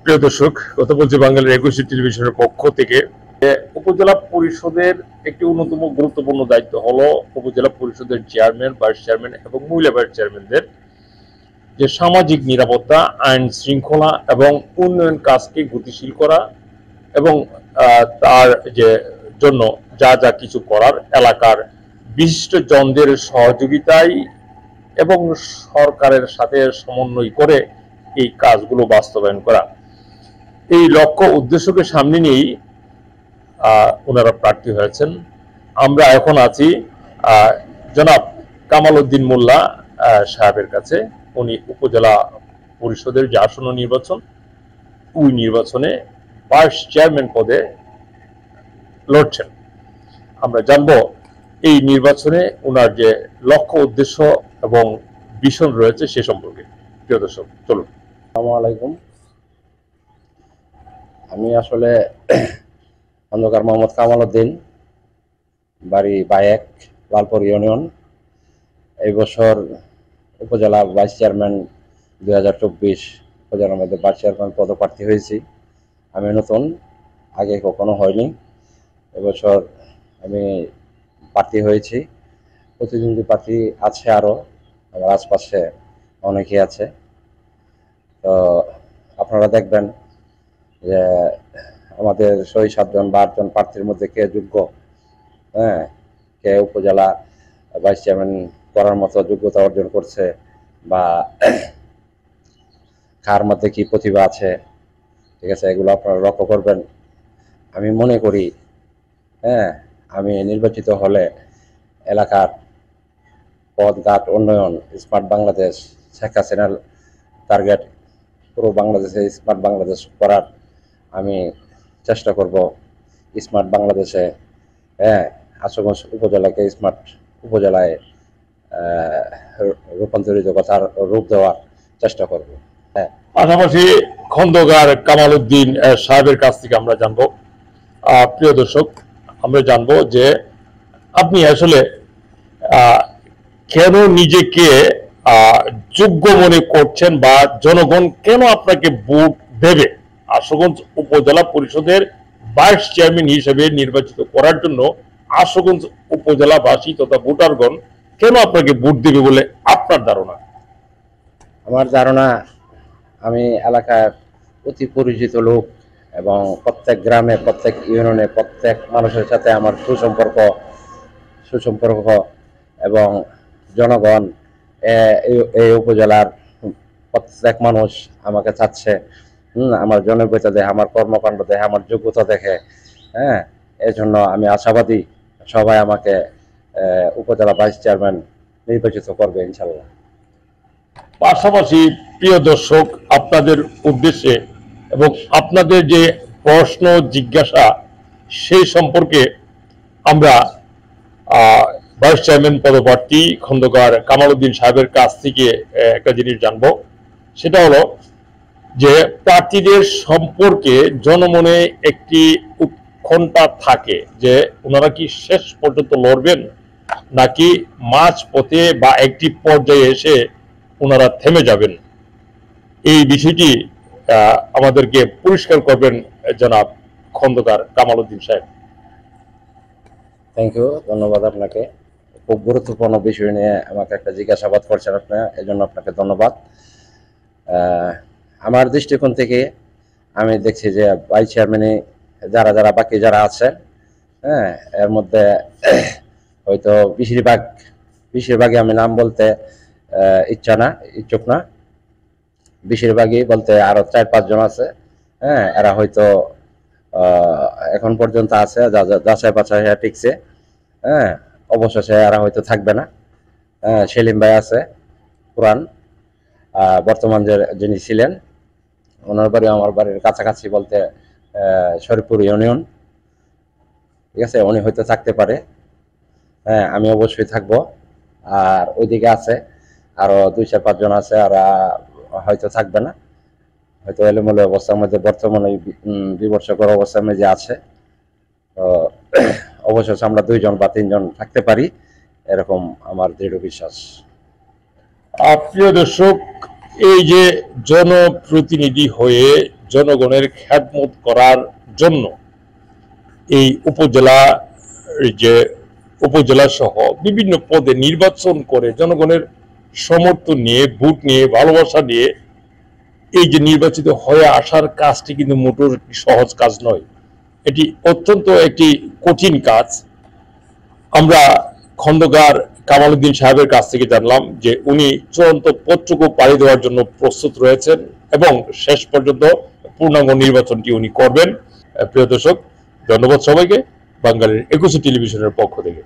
প্রিয় দর্শক, কথা বলছি বাঙালির ২১ টেলিভিশনের পক্ষ থেকে। উপজেলা পরিষদের একটি অন্যতম গুরুত্বপূর্ণ দায়িত্ব হলো উপজেলা পরিষদের চেয়ারম্যান, ভাইস চেয়ারম্যান এবং মহিলা ভাইস চেয়ারম্যানদের যে সামাজিক নিরাপত্তা, আইন শৃঙ্খলা এবং উন্নয়ন কাজকে গতিশীল করা এবং তার যে জন্য যা যা কিছু করার এলাকার বিশিষ্ট জনদের সহযোগিতায় এবং সরকারের সাথে সমন্বয় করে এই কাজগুলো বাস্তবায়ন করা। এই লক্ষ্য উদ্দেশ্যকে সামনে নিয়েই ওনারা প্রার্থী হয়েছেন। আমরা এখন আছি জনাব কামাল উদ্দিন মোল্লা সাহেবের কাছে। উনি উপজেলা পরিষদের যে আসন্ন নির্বাচন, ওই নির্বাচনে ভাইস চেয়ারম্যান পদে লড়ছেন। আমরা জানবো এই নির্বাচনে ওনার যে লক্ষ্য উদ্দেশ্য এবং ভিশন রয়েছে সে সম্পর্কে। প্রিয় দর্শক, চলুন। আসসালামু আলাইকুম। আমি আসলে খন্দকার মোহাম্মদ কামাল উদ্দিন, বাড়ি বায়েক, লালপুর ইউনিয়ন। এই বছর উপজেলা ভাইস চেয়ারম্যান 2024 উপজেলার মধ্যে ভাইস চেয়ারম্যান পদপ্রার্থী হয়েছি। আমি নতুন, আগে কখনো হয়নি। এবছর আমি প্রার্থী হয়েছি। প্রতিদ্বন্দ্বী প্রার্থী আছে আরও, আমার আশপাশে অনেকেই আছে। তো আপনারা দেখবেন যে আমাদের 6-7জন বা 8জন প্রার্থীর মধ্যে কে যোগ্য, কে উপজেলা ভাইস চেয়ারম্যান করার মতো যোগ্যতা অর্জন করছে বা কার মধ্যে কি প্রতিভা আছে, ঠিক আছে, এগুলো আপনারা লক্ষ্য করবেন। আমি মনে করি আমি নির্বাচিত হলে এলাকার পথঘাট উন্নয়ন, স্মার্ট বাংলাদেশ, শেখ হাসিনার টার্গেট পুরো বাংলাদেশে স্মার্ট বাংলাদেশ করার আমি চেষ্টা করব। স্মার্ট বাংলাদেশে আশুগঞ্জ উপজেলাকে স্মার্ট উপজেলায় রূপান্তরিত করার রূপ দেওয়ার চেষ্টা করব। পাশাপাশি খন্দকার কামাল উদ্দিন সাহেবের কাছ থেকে আমরা জানবো, প্রিয় দর্শক, আমরা জানবো যে আপনি আসলে কেন নিজেকে যোগ্য মনে করছেন বা জনগণ কেন আপনাকে ভোট দেবে আশুগঞ্জ উপজেলা পরিষদের ভাইস চেয়ারম্যান হিসেবে নির্বাচিত করার জন্য আশুগঞ্জ উপজেলাবাসী তথা ভোটারগণ কেন আপনাকে ভোট দেবে বলে আপনার ধারণা? আমার ধারণা, আমি এলাকার অতি পরিচিত লোক এবং প্রত্যেক গ্রামে, প্রত্যেক ইউনিয়নে, প্রত্যেক মানুষের সাথে আমার সুসম্পর্ক এবং জনগণ এই উপজেলার প্রত্যেক মানুষ আমাকে চাচ্ছে। আমার জনপ্রিয়তা দেখে, আমার কর্মকাণ্ড দেখে, আমার যোগ্যতা দেখে, এজন্য আমি আশাবাদী সবাই আমাকে উপজেলা ভাইস চেয়ারম্যান নির্বাচিত করবে ইনশাল্লাহ। পাশাপাশি প্রিয় দর্শক, আপনাদের উদ্দেশ্যে এবং আপনাদের যে প্রশ্ন জিজ্ঞাসা সেই সম্পর্কে আমরা ভাইস চেয়ারম্যান পদপ্রার্থী খন্দকার কামাল উদ্দিন সাহেবের কাছ থেকে একটা জিনিস জানবো। সেটা হলো যে প্রার্থীদের সম্পর্কে জনমনে একটি উৎকণ্ঠা থাকে যে ওনারা কি শেষ পর্যন্ত লড়বেন নাকি মাঝ পথে বা একটি পর্যায়ে এসে ওনারা থেমে যাবেন। এই বিষয়টি আমাদেরকে পরিষ্কার করবেন জনাব খন্দকার কামাল উদ্দিন সাহেব। থ্যাংক ইউ, ধন্যবাদ আপনাকে। খুব গুরুত্বপূর্ণ বিষয় নিয়ে আমাকে একটা জিজ্ঞাসাবাদ করছেন আপনি, এজন্য আপনাকে ধন্যবাদ। আমার দৃষ্টিকোণ থেকে আমি দেখছি যে ভাইস চেয়ারম্যানে যারা বাকি যারা আছে, এর মধ্যে হয়তো বেশিরভাগই আমি নাম বলতে ইচ্ছুক না। বেশিরভাগই বলতে আরো 4-5 জন আছে, এরা হয়তো এখন পর্যন্ত আছে, যাচাই বাছাই টিকছে, অবশেষে এরা হয়তো থাকবে না। সেলিম ভাই আছে পুরান, বর্তমান যিনি ছিলেন, ওনার বাড়ি আমার বাড়ির কাছাকাছি, বলতে শরীফপুর ইউনিয়ন, ঠিক আছে, উনি হয়তো থাকতে পারে। আমি অবশ্যই থাকবো। আর ওইদিকে আছে আরো 2-4-5 জন আছে, আর হয়তো থাকবে না, হয়তো এলোমেলো অবস্থার মধ্যে বর্তমানে বিবর্ষকর অবস্থার মধ্যে আছে। তো অবশেষে আমরা 2 জন বা 3 জন থাকতে পারি, এরকম আমার দৃঢ় বিশ্বাস। প্রিয় দর্শক, এই যে জনপ্রতিনিধি হয়ে জনগণের খেদমত করার জন্য এই উপজেলা সহ বিভিন্ন পদে নির্বাচন করে জনগণের সমর্থন নিয়ে, ভোট নিয়ে, ভালোবাসা নিয়ে এই যে নির্বাচিত হয়ে আসার কাজটি কিন্তু মোটেও একটি সহজ কাজ নয়। এটি অত্যন্ত একটি কঠিন কাজ। আমরা খন্দকার কামাল উদ্দিন সাহেবের কাছ থেকে জানলাম যে উনি চূড়ান্ত পথটুকু পাড়ি দেওয়ার জন্য প্রস্তুত রয়েছেন এবং শেষ পর্যন্ত পূর্ণাঙ্গ নির্বাচনটি উনি করবেন। প্রিয় দর্শক, ধন্যবাদ সবাইকে বাঙালির 21 টেলিভিশনের পক্ষ থেকে।